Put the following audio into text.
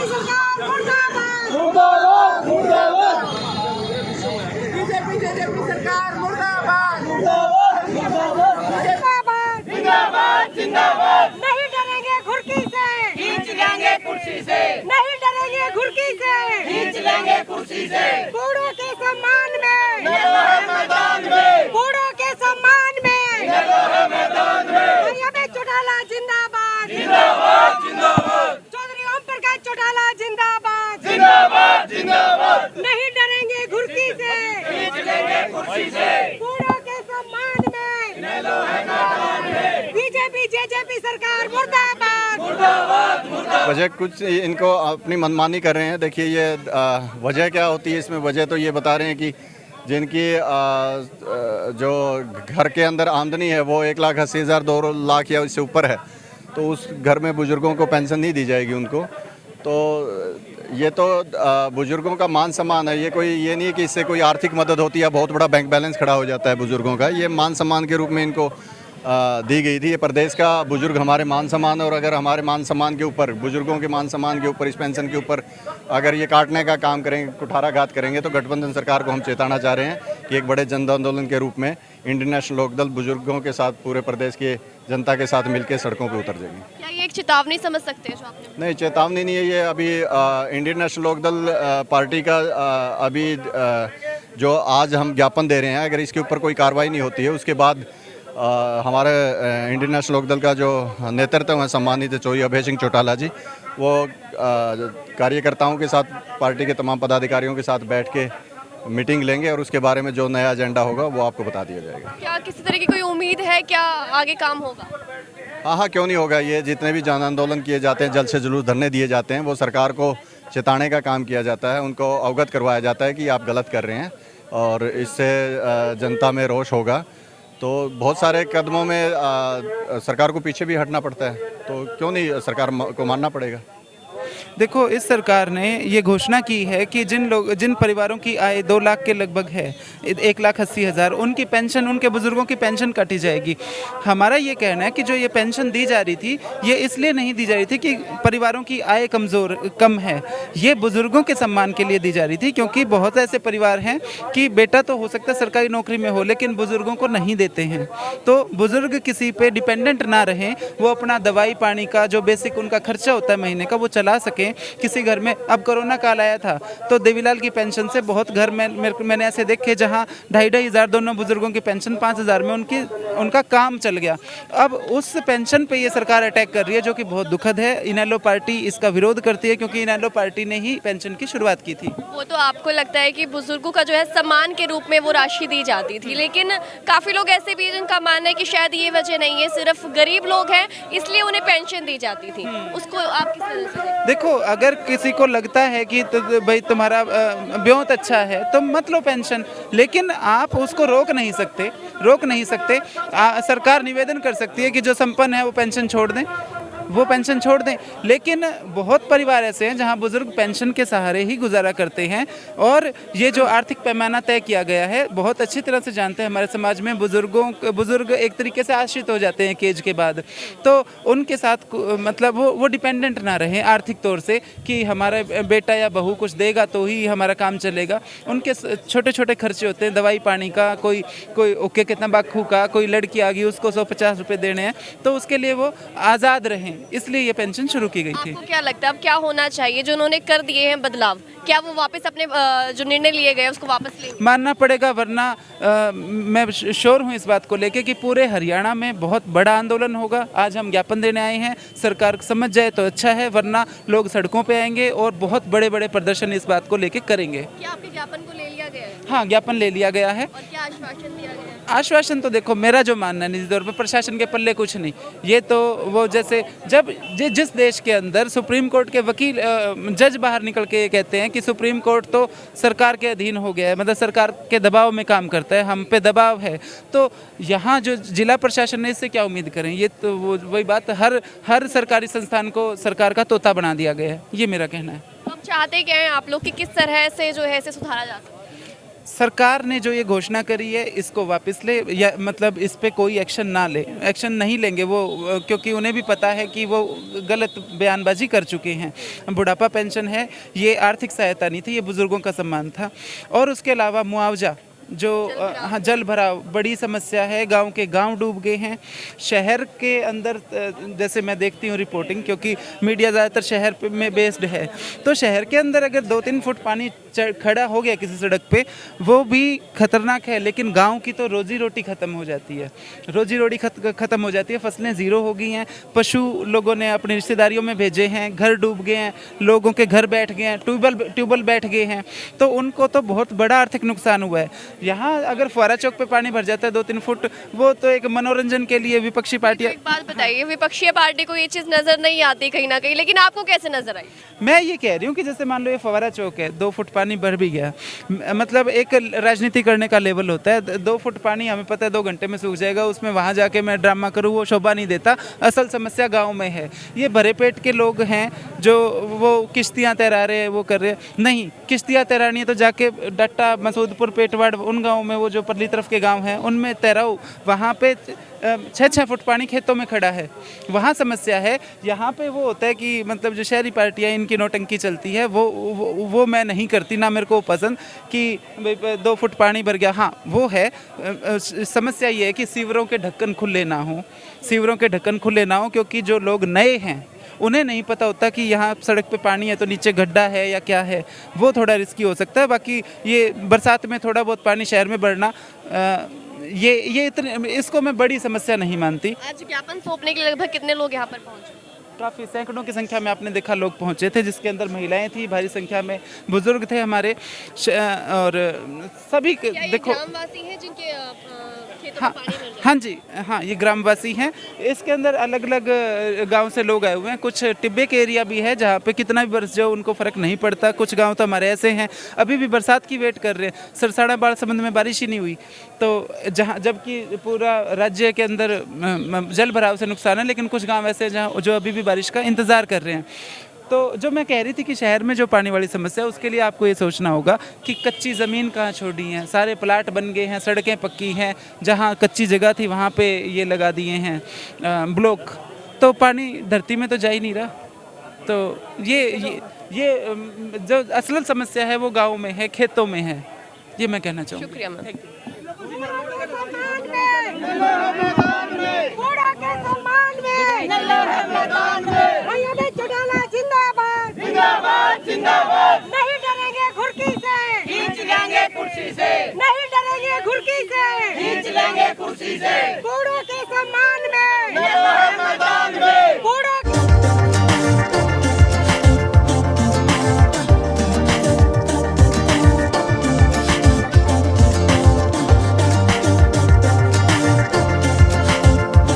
सरकार मुर्दाबाद मुर्दाबाद मुर्दाबाद बीजेपी सरकार मुर्दाबाद मुर्दाबाद जिंदाबाद जिंदाबाद नहीं डरेंगे घुड़की से खींच लेंगे कुर्सी से नहीं डरेंगे घुड़की से खींच लेंगे कुर्सी से बूढ़ों के सम्मान में लड़ो है मैदान में बूढ़ों के सम्मान में लड़ो है मैदान में मरियम चौटाला जिंदाबाद जिंदाबाद जिंदाबाद चौधरी ओम प्रकाश चौटाला जिंदाबाद जिंदाबाद जिंदाबाद नहीं डरेंगे घुड़की से खींच लेंगे कुर्सी से बूढ़ों के सम्मान में लड़ो है मैदान में बीजेपी सरकार मुर्दाबाद मुर्दाबाद मुर्दाबाद। वजह कुछ इनको अपनी मनमानी कर रहे हैं। देखिए ये वजह क्या होती है इसमें, वजह तो ये बता रहे हैं कि जिनकी जो घर के अंदर आमदनी है वो 1,80,000 2 लाख या इससे ऊपर है, तो उस घर में बुज़ुर्गों को पेंशन नहीं दी जाएगी उनको। तो ये तो बुज़ुर्गों का मान सम्मान है, ये नहीं है कि इससे कोई आर्थिक मदद होती है, बहुत बड़ा बैंक बैलेंस खड़ा हो जाता है बुज़ुर्गों का। ये मान सम्मान के रूप में इनको दी गई थी। ये प्रदेश का बुज़ुर्ग हमारे मान सम्मान, और अगर हमारे मान सम्मान के ऊपर, बुज़ुर्गों के मान सम्मान के ऊपर, इस पेंशन के ऊपर अगर ये काटने का काम करेंगे, कुठाराघात करेंगे, तो गठबंधन सरकार को हम चेताना चाह रहे हैं कि एक बड़े जन आंदोलन के रूप में इंडियन नेशनल लोकदल बुज़ुर्गों के साथ पूरे प्रदेश के जनता के साथ मिलकर सड़कों पर उतर जाएगी। क्या ये एक चेतावनी समझ सकते हैं जो आपने? नहीं, चेतावनी नहीं है ये। अभी इंडियन नेशनल लोकदल पार्टी का अभी जो आज हम ज्ञापन दे रहे हैं, अगर इसके ऊपर कोई कार्रवाई नहीं होती है, उसके बाद हमारे इंडियन नेशनल लोकदल का जो नेतृत्व है सम्मानित चौधरी अभय सिंह चौटाला जी, वो कार्यकर्ताओं के साथ, पार्टी के तमाम पदाधिकारियों के साथ बैठ के मीटिंग लेंगे और उसके बारे में जो नया एजेंडा होगा वो आपको बता दिया जाएगा। क्या किसी तरह की कोई उम्मीद है, क्या आगे काम होगा? हाँ, क्यों नहीं होगा। ये जितने भी जन आंदोलन किए जाते हैं, जल्द से जुलूस धरने दिए जाते हैं, वो सरकार को चेताने का काम किया जाता है, उनको अवगत करवाया जाता है कि आप गलत कर रहे हैं, और इससे जनता में रोष होगा। तो बहुत सारे कदमों में सरकार को पीछे भी हटना पड़ता है, तो क्यों नहीं सरकार को मानना पड़ेगा। देखो, इस सरकार ने ये घोषणा की है कि जिन परिवारों की आय 2 लाख के लगभग है, 1,80,000, उनकी पेंशन, उनके बुजुर्गों की पेंशन काटी जाएगी। हमारा ये कहना है कि जो ये पेंशन दी जा रही थी, ये इसलिए नहीं दी जा रही थी कि परिवारों की आय कम है, ये बुजुर्गों के सम्मान के लिए दी जा रही थी, क्योंकि बहुत ऐसे परिवार हैं कि बेटा तो हो सकता है सरकारी नौकरी में हो, लेकिन बुजुर्गों को नहीं देते हैं। तो बुजुर्ग किसी पे डिपेंडेंट ना रहें, वो अपना दवाई पानी का जो बेसिक उनका खर्चा होता है महीने का, वो चला सकें। किसी घर में अब कोरोना काल आया था, तो देवीलाल की पेंशन से बहुत घर में मैंने ऐसे देखे जहां 2,500 हज़ार दोनों बुजुर्गों की पेंशन 5,000 में उनका काम चल गया। अब उस पेंशन पे ये सरकार अटैक कर रही है, जो कि बहुत दुखद है। इनेलो पार्टी इसका विरोध करती है, क्योंकि इनेलो पार्टी ने ही पेंशन की शुरुआत की थी। वो तो आपको लगता है कि बुजुर्गों का जो है सम्मान के रूप में वो राशि दी जाती थी, लेकिन काफ़ी लोग ऐसे भी हैं जिनका मानना है कि शायद ये वजह नहीं है, सिर्फ गरीब लोग हैं इसलिए उन्हें पेंशन दी जाती थी। उसको आप किस तरह से? देखो, अगर किसी को लगता है कि भाई तुम्हारा ब्योंत अच्छा है तो मत लो पेंशन, लेकिन आप उसको रोक नहीं सकते। सरकार निवेदन कर सकती है कि जो संपन्न है वो पेंशन छोड़ दें, लेकिन बहुत परिवार ऐसे हैं जहां बुजुर्ग पेंशन के सहारे ही गुजारा करते हैं। और ये जो आर्थिक पैमाना तय किया गया है, बहुत अच्छी तरह से जानते हैं हमारे समाज में बुजुर्ग एक तरीके से आश्रित हो जाते हैं केज के बाद, तो उनके साथ मतलब वो डिपेंडेंट ना रहें आर्थिक तौर से कि हमारा बेटा या बहू कुछ देगा तो ही हमारा काम चलेगा। उनके छोटे छोटे खर्चे होते हैं, दवाई पानी का, कोई ओके के तंबाकू का, कोई लड़की आ गई उसको 150 रुपये देने हैं, तो उसके लिए वो आज़ाद रहें, इसलिए ये पेंशन शुरू की गई थी। आपको क्या लगता है अब क्या होना चाहिए? जो उन्होंने कर दिए हैं बदलाव, क्या वो वापस अपने जो निर्णय लिए गए उसको वापस लेंगे? मानना पड़ेगा, वरना मैं श्योर हूँ इस बात को लेके कि पूरे हरियाणा में बहुत बड़ा आंदोलन होगा। आज हम ज्ञापन देने आए हैं, सरकार समझ जाए तो अच्छा है, वरना लोग सड़कों पे आएंगे और बहुत बड़े बड़े प्रदर्शन इस बात को लेके करेंगे। क्या आपके ज्ञापन को ले लिया गया है? हाँ, ज्ञापन ले लिया गया है। और क्या आश्वासन दिया गया है? आश्वासन तो देखो, मेरा जो मानना है निजी तौर पर, प्रशासन के पल्ले कुछ नहीं। ये तो वो जैसे जिस देश के अंदर सुप्रीम कोर्ट के वकील जज बाहर निकल के ये कहते हैं कि सुप्रीम कोर्ट तो सरकार के अधीन हो गया है, मतलब सरकार के दबाव में काम करता है, हम पे दबाव है, तो यहाँ जो जिला प्रशासन है इससे क्या उम्मीद करें? ये तो वही बात, हर सरकारी संस्थान को सरकार का तोता बना दिया गया है, ये मेरा कहना है। तो अब चाहते क्या हैं आप लोग कि किस तरह से जो है इसे सुधारा जा सकता है? सरकार ने जो ये घोषणा करी है इसको वापस ले, या मतलब इस पे कोई एक्शन ना ले, एक्शन नहीं लेंगे वो, क्योंकि उन्हें भी पता है कि वो गलत बयानबाजी कर चुके हैं। बुढ़ापा पेंशन है, ये आर्थिक सहायता नहीं थी, ये बुज़ुर्गों का सम्मान था। और उसके अलावा मुआवजा जो हाँ, जल भराव बड़ी समस्या है, गांव के गांव डूब गए हैं। शहर के अंदर जैसे मैं देखती हूँ रिपोर्टिंग, क्योंकि मीडिया ज़्यादातर शहर में बेस्ड है, तो शहर के अंदर अगर 2-3 फुट पानी खड़ा हो गया किसी सड़क पे वो भी खतरनाक है, लेकिन गांव की तो रोजी रोटी ख़त्म हो जाती है, रोजी रोटी ख़त्म हो जाती है, फसलें ज़ीरो हो गई हैं, पशु लोगों ने अपनी रिश्तेदारियों में भेजे हैं, घर डूब गए हैं, लोगों के घर बैठ गए हैं, ट्यूबवेल बैठ गए हैं, तो उनको तो बहुत बड़ा आर्थिक नुकसान हुआ है। यहाँ अगर फुआरा चौक पे पानी भर जाता है 2-3 फुट, वो तो एक मनोरंजन के लिए विपक्षी पार्टियाँ। एक बात बताइए, विपक्षी पार्टी को ये चीज़ नज़र नहीं आती कहीं ना कहीं, लेकिन आपको कैसे नजर आई? मैं ये कह रही हूँ कि जैसे मान लो ये फवारा चौक है, 2 फुट पानी भर भी गया, मतलब एक राजनीति करने का लेवल होता है। 2 फुट पानी हमें पता है 2 घंटे में सूख जाएगा, उसमें वहाँ जाके मैं ड्रामा करूँ वो शोभा नहीं देता। असल समस्या गांव में है। ये भरे पेट के लोग हैं जो वो किश्तियाँ तैरा रहे हैं, वो कर रहे हैं, नहीं किश्तियाँ तैरानी है तो जाके डट्टा, मसूदपुर, पेटवाड़, उन गाँव में, वो जो परली तरफ के गाँव हैं उनमें तैराओ, वहाँ पे 6-6 फुट पानी खेतों में खड़ा है, वहाँ समस्या है। यहाँ पे वो होता है कि मतलब जो शहरी पार्टियाँ इनकी नौटंकी चलती है वो मैं नहीं करती, ना मेरे को पसंद कि 2 फुट पानी भर गया। हाँ वो है, समस्या ये है कि सीवरों के ढक्कन खुले ना हो, सीवरों के ढक्कन खुले ना हो, क्योंकि जो लोग नए हैं उन्हें नहीं पता होता कि यहाँ सड़क पे पानी है तो नीचे गड्ढा है या क्या है, वो थोड़ा रिस्की हो सकता है। बाकी ये बरसात में थोड़ा बहुत पानी शहर में बढ़ना, ये इतने, इसको मैं बड़ी समस्या नहीं मानती। आज ज्ञापन सौंपने के लिए लगभग कितने लोग यहाँ पर पहुँचे? काफ़ी सैकड़ों की संख्या में आपने देखा लोग पहुँचे थे, जिसके अंदर महिलाएं थी, भारी संख्या में बुजुर्ग थे हमारे, और सभी देखो ग्रामवासी हैं जिनके खेतों हाँ में पानी भर जाता है। हाँ जी हाँ, ये ग्रामवासी हैं। इसके अंदर अलग अलग गांव से लोग आए हुए हैं। कुछ टिब्बे के एरिया भी है जहाँ पे कितना भी बरस जाओ उनको फ़र्क नहीं पड़ता। कुछ गांव तो हमारे ऐसे हैं अभी भी बरसात की वेट कर रहे हैं। सरसाड़ा बाढ़ संबंध में बारिश ही नहीं हुई, तो जहाँ जबकि पूरा राज्य के अंदर जल भराव से नुकसान है, लेकिन कुछ गाँव ऐसे हैं जहाँ जो अभी भी बारिश का इंतज़ार कर रहे हैं। तो जो मैं कह रही थी कि शहर में जो पानी वाली समस्या है उसके लिए आपको ये सोचना होगा कि कच्ची ज़मीन कहाँ छोड़ी है, सारे प्लाट बन गए हैं, सड़कें पक्की हैं, जहाँ कच्ची जगह थी वहाँ पे ये लगा दिए हैं ब्लॉक, तो पानी धरती में तो जा ही नहीं रहा। तो ये जो असल समस्या है वो गाँव में है, खेतों में है, ये मैं कहना चाहूँगा। शुक्रिया मैम। बूढ़ा के सम्मान में मय्यद चौटाला जिंदाबाद, जिंदाबाद जिंदाबाद, नहीं डरेंगे घुर्की से, खींच लेंगे कुर्सी से, नहीं डरेंगे घुर्की से, खींच लेंगे कुर्सी से।